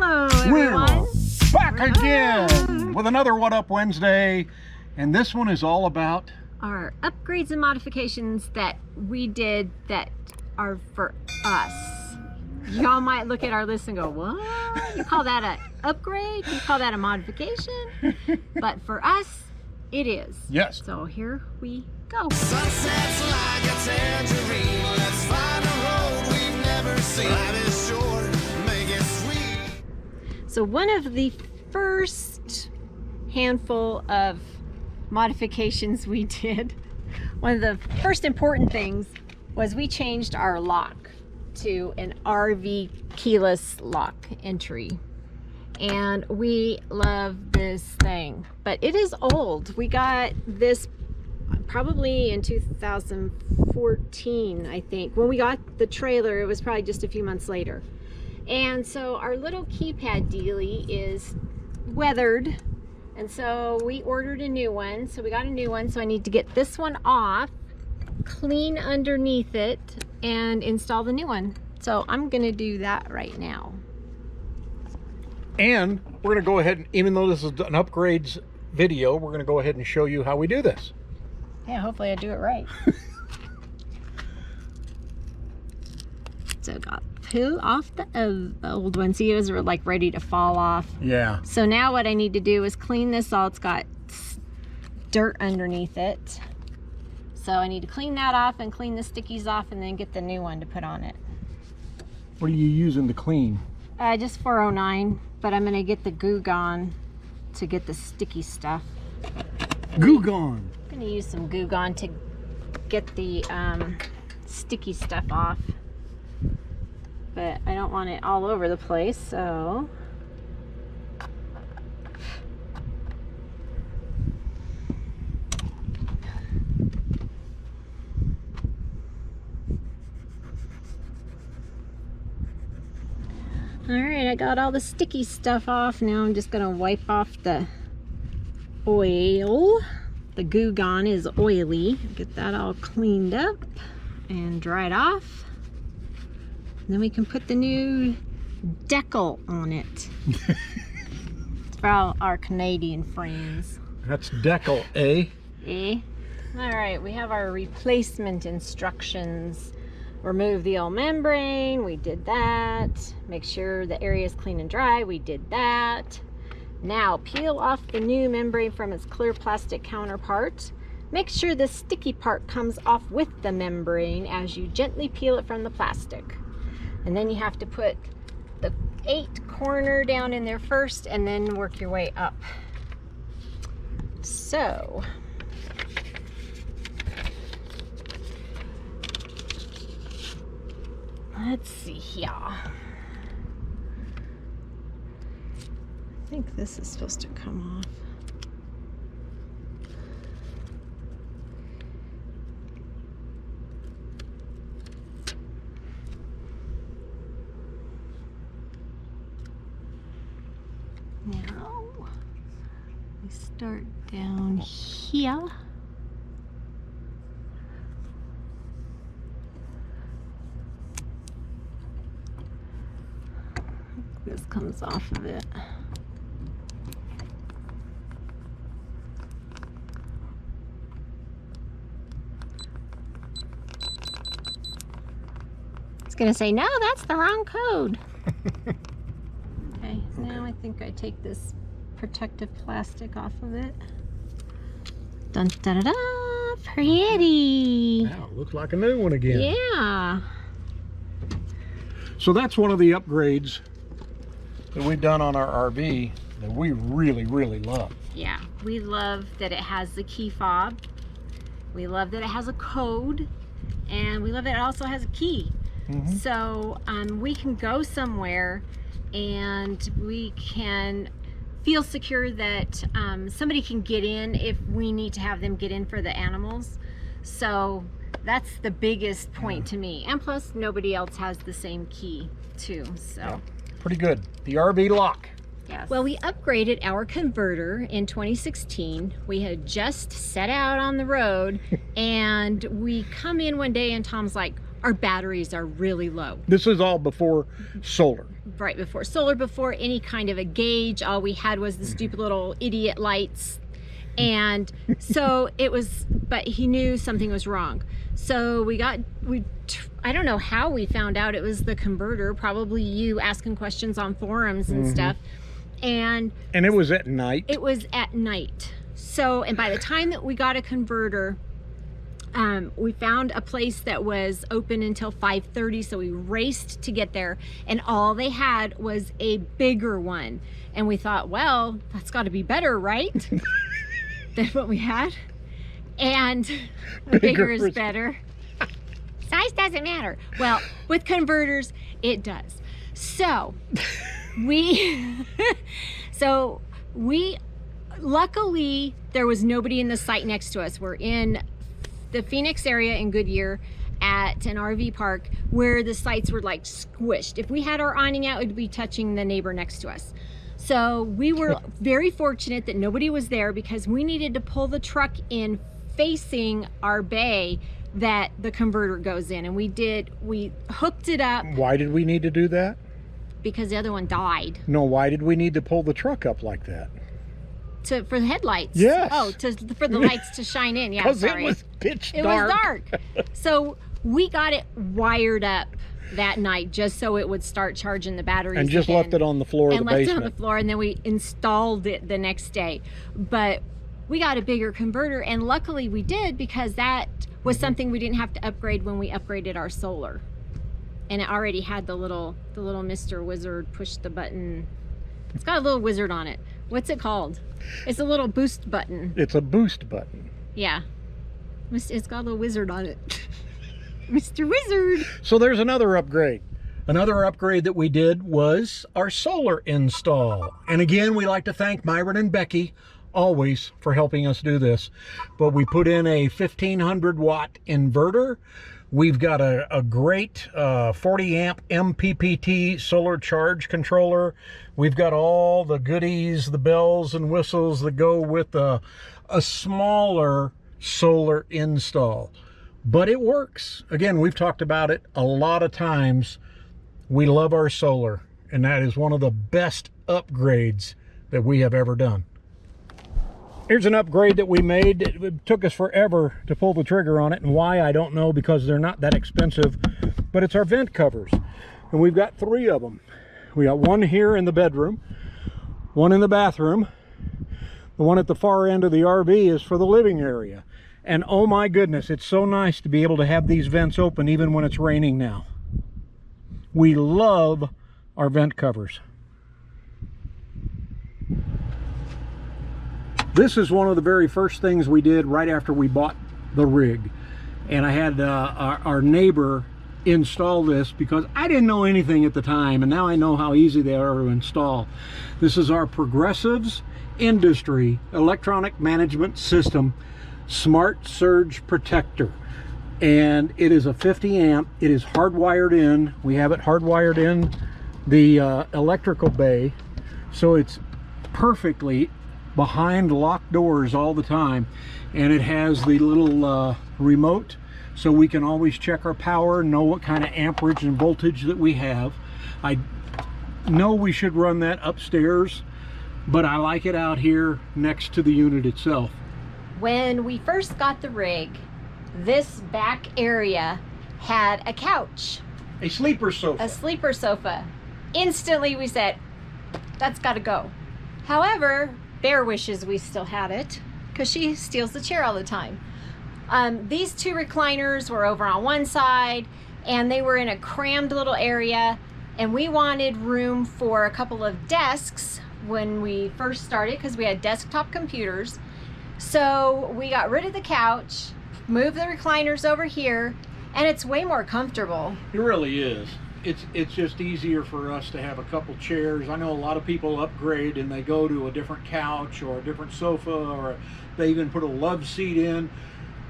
Hello, everyone. We're back again with another What Up Wednesday, and this one is all about our upgrades and modifications that we did that are for us. Y'all might look at our list and go, what? You call that an upgrade? You call that a modification? But for us, it is. Yes. So here we go. Sunsets like a tangerine. Let's find a road we've never seen. Life is short, make it sweet. So one of the first handful of modifications we did, one of the first important things was we changed our lock to an RV keyless lock entry. And we love this thing, but it is old. We got this probably in 2014, I think. When we got the trailer, it was probably just a few months later. And so our little keypad dealie is weathered. And so we ordered a new one. So we got a new one. So I need to get this one off, clean underneath it, and install the new one. So I'm gonna do that right now. And we're going to go ahead and, even though this is an upgrades video, we're going to go ahead and show you how we do this. Yeah, hopefully I do it right. So got peel off the old one. See, it was like ready to fall off. Yeah. So now what I need to do is clean this all. It's got dirt underneath it. So I need to clean that off and clean the stickies off and then get the new one to put on it. What are you using to clean? Just 409, but I'm gonna get the Goo Gone to get the sticky stuff. Goo Gone. I'm gonna use some Goo Gone to get the sticky stuff off, but I don't want it all over the place, so all right, I got all the sticky stuff off. Now I'm just gonna wipe off the oil. The Goo Gone is oily. Get that all cleaned up and dried off. Then we can put the new decal on it. It's for all our Canadian friends. That's decal, eh? Eh? All right, we have our replacement instructions. Remove the old membrane, we did that. Make sure the area is clean and dry, we did that. Now peel off the new membrane from its clear plastic counterpart. Make sure the sticky part comes off with the membrane as you gently peel it from the plastic. And then you have to put the 8 corner down in there first and then work your way up. So, let's see here. I think this is supposed to come off. Now, we start down here. This comes off of it. It's gonna say, no, that's the wrong code. Okay, now I think I take this protective plastic off of it. Dun da da da, pretty. Now it looks like a new one again. Yeah. So that's one of the upgrades that we've done on our RV that we really, really love. Yeah, we love that it has the key fob. We love that it has a code, and we love that it also has a key. Mm-hmm. So we can go somewhere and we can feel secure that somebody can get in if we need to have them get in for the animals. So that's the biggest point to me. And plus, nobody else has the same key too, so. Yeah, pretty good. The RV lock. Yes. Well, we upgraded our converter in 2016. We had just set out on the road and we come in one day and Tom's like, our batteries are really low. This is all before solar. Right before solar, before any kind of a gauge. All we had was the stupid little idiot lights. And so it was, but he knew something was wrong. So I don't know how we found out it was the converter, probably you asking questions on forums and stuff. And it was at night. It was at night. So, and by the time that we got a converter, we found a place that was open until 5:30, so we raced to get there, and all they had was a bigger one. And we thought, well, that's got to be better, right? Than what we had. And bigger is better. Size doesn't matter. Well, with converters, it does. So luckily there was nobody in the site next to us. We're in the Phoenix area in Goodyear at an RV park where the sites were like squished. If we had our awning out, it would be touching the neighbor next to us. So we were very fortunate that nobody was there, because we needed to pull the truck in facing our bay that the converter goes in, and we hooked it up. Why did we need to do that? Because the other one died. No, why did we need to pull the truck up like that? For the headlights. Yes. Oh, for the lights to shine in. Yeah, sorry. It was pitch It dark. was dark. So we got it wired up that night just so it would start charging the batteries. And just left it on the floor of the basement. And left it on the floor, and then we installed it the next day. But we got a bigger converter, and luckily we did, because that was something we didn't have to upgrade when we upgraded our solar. And it already had the little Mr. Wizard push the button. It's got a little wizard on it. What's it called? It's a little boost button. It's a boost button. Yeah. It's got a little wizard on it. Mr. Wizard. So there's another upgrade. Another upgrade that we did was our solar install. And again, we like to thank Myron and Becky always for helping us do this. But we put in a 1500 watt inverter. We've got a great 40 amp MPPT solar charge controller. We've got all the goodies, the bells and whistles that go with a smaller solar install. But it works. Again, we've talked about it a lot of times. We love our solar, and that is one of the best upgrades that we have ever done. Here's an upgrade that we made. It took us forever to pull the trigger on it, and why, I don't know, because they're not that expensive, but it's our vent covers. And we've got 3 of them. We got one here in the bedroom, one in the bathroom. The one at the far end of the RV is for the living area. And oh my goodness, it's so nice to be able to have these vents open even when it's raining now. We love our vent covers. This is one of the very first things we did right after we bought the rig. And I had our neighbor install this, because I didn't know anything at the time, and now I know how easy they are to install. This is our Progressives Industry Electronic Management System Smart Surge Protector. And it is a 50 amp. It is hardwired in. We have it hardwired in the electrical bay, so it's perfectly behind locked doors all the time. And it has the little remote, so we can always check our power, know what kind of amperage and voltage that we have. I know we should run that upstairs, but I like it out here next to the unit itself. When we first got the rig, this back area had a couch. A sleeper sofa. A sleeper sofa. Instantly we said, that's got to go. However, Bear wishes we still had it, because she steals the chair all the time. These 2 recliners were over on one side, and they were in a crammed little area, and we wanted room for a couple of desks when we first started, because we had desktop computers. So we got rid of the couch, moved the recliners over here, and it's way more comfortable. It really is. It's just easier for us to have a couple chairs. I know a lot of people upgrade and they go to a different couch or a different sofa, or they even put a love seat in.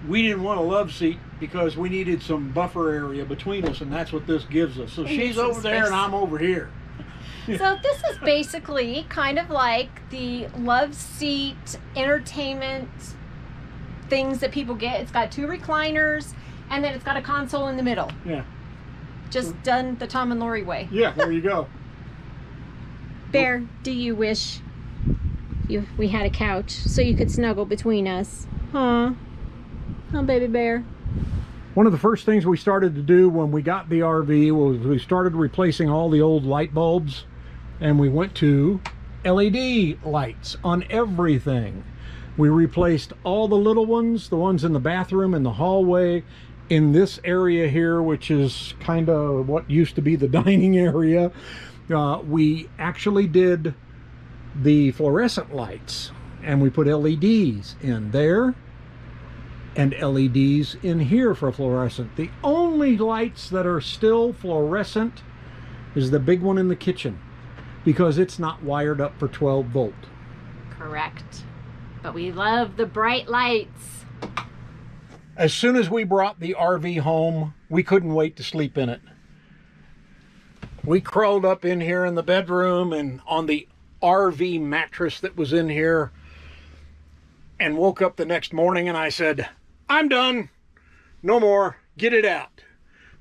We didn't want a love seat because we needed some buffer area between us, and that's what this gives us. So she's over there and I'm over here. So this is basically kind of like the love seat entertainment things that people get. It's got 2 recliners, And then it's got a console in the middle. Yeah. Just done the Tom and Lori way. Yeah, there you go. Bear, do you wish we had a couch so you could snuggle between us? Huh? Oh, baby bear. One of the first things we started to do when we got the RV was we started replacing all the old light bulbs, and we went to LED lights on everything. We replaced all the little ones, the ones in the bathroom and the hallway, in this area here, which is kind of what used to be the dining area. We actually did the fluorescent lights, and we put LEDs in there and LEDs in here for fluorescent. The only lights that are still fluorescent is the big one in the kitchen, because it's not wired up for 12 volt. Correct. But we love the bright lights. As soon as we brought the RV home, we couldn't wait to sleep in it. We crawled up in here in the bedroom and on the RV mattress that was in here, and woke up the next morning and I said, I'm done. No more. Get it out.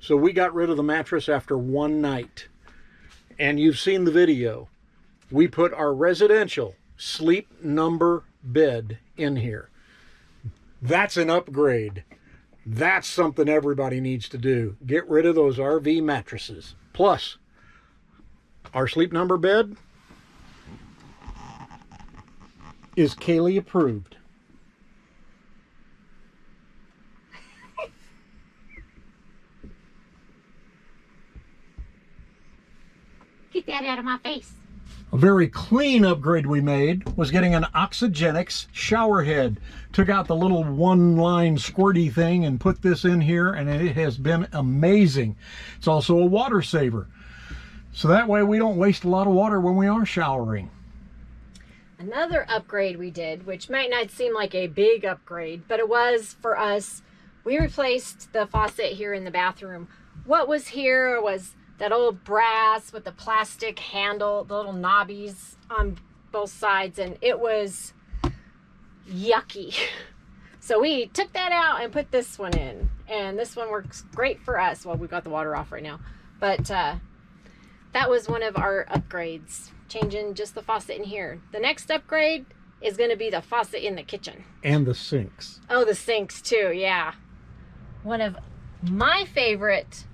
So we got rid of the mattress after one night. And you've seen the video. We put our residential sleep number bed in here. That's an upgrade. That's something everybody needs to do. Get rid of those RV mattresses. Plus, our sleep number bed is Kaylee approved. Get that out of my face. A very clean upgrade we made was getting an Oxygenics shower head. Took out the little one-line squirty thing and put this in here, and it has been amazing. It's also a water saver. So that way we don't waste a lot of water when we are showering. Another upgrade we did, which might not seem like a big upgrade, but it was for us. We replaced the faucet here in the bathroom. What was here was that old brass with the plastic handle, the little knobbies on both sides, and it was yucky. So we took that out and put this one in, and this one works great for us. Well, we've got the water off right now, but that was one of our upgrades, changing just the faucet in here. The next upgrade is going to be the faucet in the kitchen. And the sinks. Oh, the sinks too, yeah. One of my favorite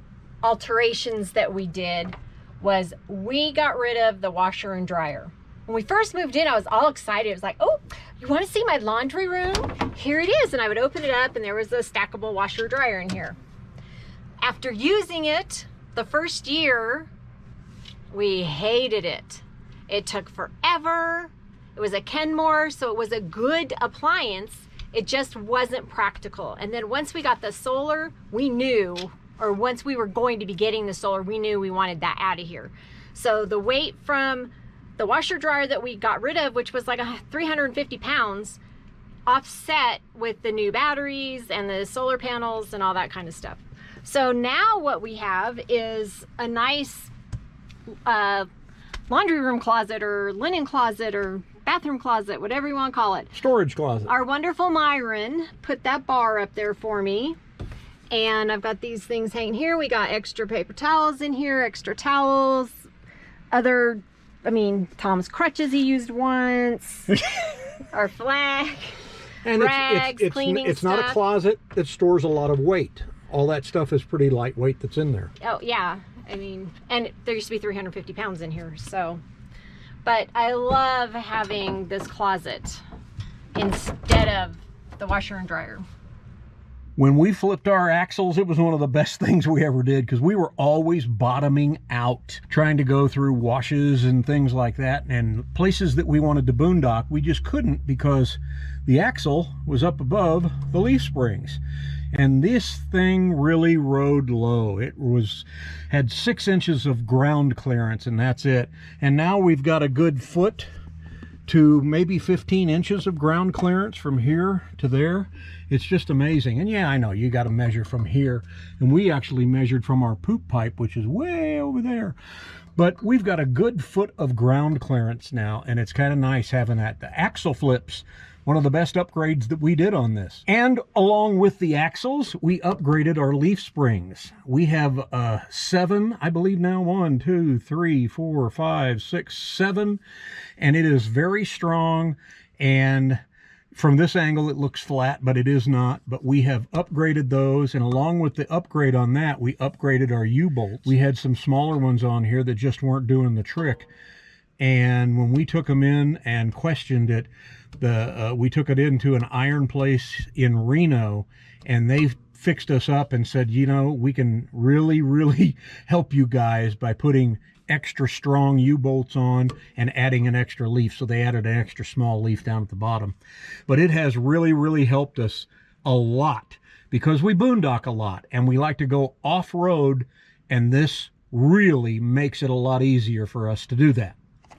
alterations that we did was we got rid of the washer and dryer. When we first moved in, I was all excited. It was like, oh, you want to see my laundry room? Here it is. And I would open it up and there was a stackable washer dryer in here. After using it the first year, we hated it. It took forever. It was a Kenmore, so it was a good appliance. It just wasn't practical. And then once we got the solar, we knew, or once we were going to be getting the solar, we knew we wanted that out of here. So the weight from the washer dryer that we got rid of, which was like 350 pounds, offset with the new batteries and the solar panels and all that kind of stuff. So now what we have is a nice laundry room closet or linen closet or bathroom closet, whatever you want to call it. Storage closet. Our wonderful Myron put that bar up there for me. And I've got these things hanging here. We got extra paper towels in here, extra towels, other, I mean, Tom's crutches he used once, our flag, and rags, cleaning it's stuff. not a closet that stores a lot of weight. All that stuff is pretty lightweight that's in there. Oh, yeah. I mean, and there used to be 350 pounds in here, so. But I love having this closet instead of the washer and dryer. When we flipped our axles, it was one of the best things we ever did, because we were always bottoming out, trying to go through washes and things like that, and places that we wanted to boondock, we just couldn't because the axle was up above the leaf springs. And this thing really rode low. It had 6 inches of ground clearance, and that's it. And now we've got a good foot to maybe 15 inches of ground clearance from here to there. It's just amazing. And yeah, I know you got to measure from here, and we actually measured from our poop pipe, which is way over there. But we've got a good foot of ground clearance now, and it's kind of nice having that. The axle flips, one of the best upgrades that we did on this. And along with the axles, we upgraded our leaf springs. We have 7, I believe now, 1, 2, 3, 4, 5, 6, 7, and it is very strong. And from this angle, it looks flat, but it is not. But we have upgraded those, and along with the upgrade on that, we upgraded our U-bolts. We had some smaller ones on here that just weren't doing the trick. And when we took them in and questioned it, we took it into an iron place in Reno, and they fixed us up and said, you know, we can really help you guys by putting extra strong U-bolts on and adding an extra leaf. So they added an extra small leaf down at the bottom. But it has really helped us a lot because we boondock a lot and we like to go off-road, and this really makes it a lot easier for us to do that.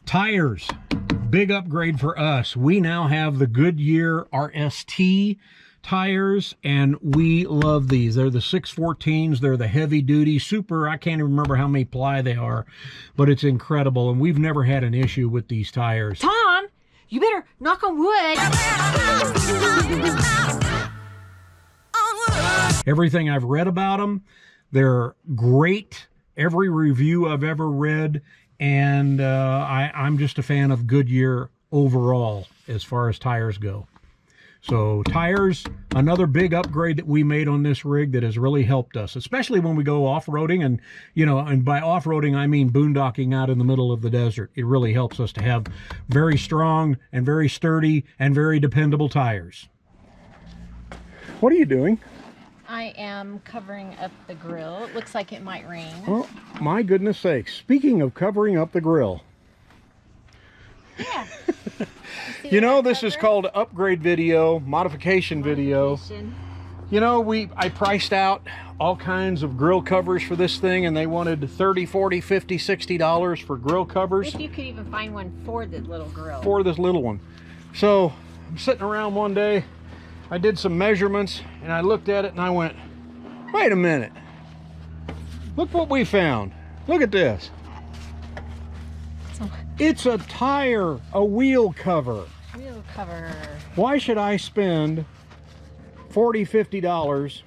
Tires, big upgrade for us. We now have the Goodyear RST tires, and we love these. They're the 614s. They're the heavy duty super. I can't even remember how many ply they are, but it's incredible, and we've never had an issue with these tires. Tom, you better knock on wood. Everything I've read about them, they're great. Every review I've ever read, and I'm just a fan of Goodyear overall as far as tires go. So tires, another big upgrade that we made on this rig that has really helped us, especially when we go off-roading. And, you know, and by off-roading, I mean boondocking out in the middle of the desert. It really helps us to have very strong and very sturdy and very dependable tires. What are you doing? I am covering up the grill. It looks like it might rain. Oh, my goodness sakes. Speaking of covering up the grill. Yeah. You know, this is called upgrade video, modification video. You know, I priced out all kinds of grill covers for this thing, and they wanted $30, $40, $50, $60 for grill covers. If you could even find one for the little grill. For this little one. So I'm sitting around one day, I did some measurements, and I looked at it and I went, wait a minute. Look what we found. Look at this. It's a tire, a wheel cover. Wheel cover. Why should I spend $40, $50?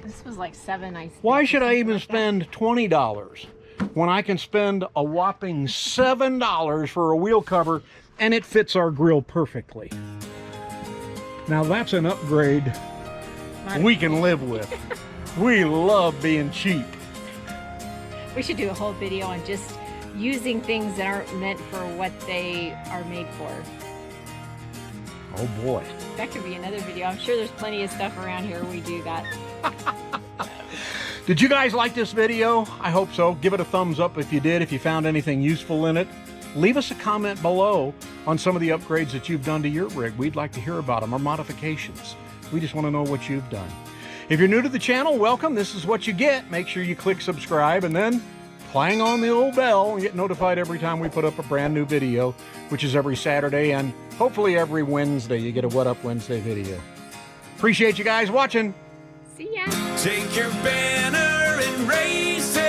This was like $7. Why should I even spend $20 when I can spend a whopping $7 for a wheel cover and it fits our grill perfectly? Now that's an upgrade we can live with. We love being cheap. We should do a whole video on just using things that aren't meant for what they are made for. Oh boy. That could be another video. I'm sure there's plenty of stuff around here we do that. Did you guys like this video? I hope so. Give it a thumbs up if you did, if you found anything useful in it. Leave us a comment below on some of the upgrades that you've done to your rig. We'd like to hear about them, or modifications. We just want to know what you've done. If you're new to the channel, welcome. This is what you get. Make sure you click subscribe and then clang on the old bell and get notified every time we put up a brand new video, which is every Saturday and hopefully every Wednesday. You get a What Up Wednesday video. Appreciate you guys watching. See ya. Take your banner and raise it.